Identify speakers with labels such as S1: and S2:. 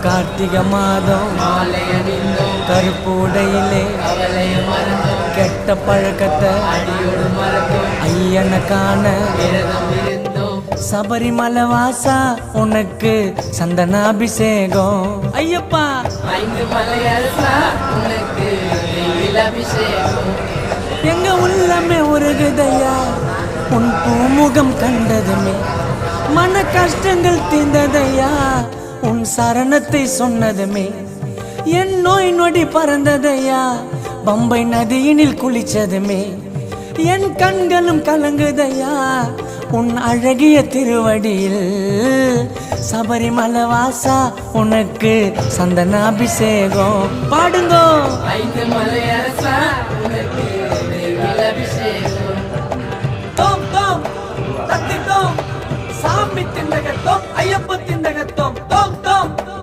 S1: கார்த்திகை மாதம் கருப்பு உடையிலே கெட்ட பழக்கத்தை ஐயனை காண சபரிமலை வாசா உனக்கு சந்தனாபிஷேகம் ஐயப்பா எங்க உள்ளமே உருகுதையா உன் பூமுகம் கண்டதுமே மன கஷ்டங்கள் தீர்ந்ததையா உன் சரணத்தை சொன்னதுமே என் நோய் நொடி பறந்ததையா பம்பை நதியினில் குளிச்சதுமே என் கண்களும் கலங்குதையா உன் அழகிய திருவடியில் சபரிமலை வாசா உனக்கு சந்தனாபிஷேகம் பாடுங்கோ.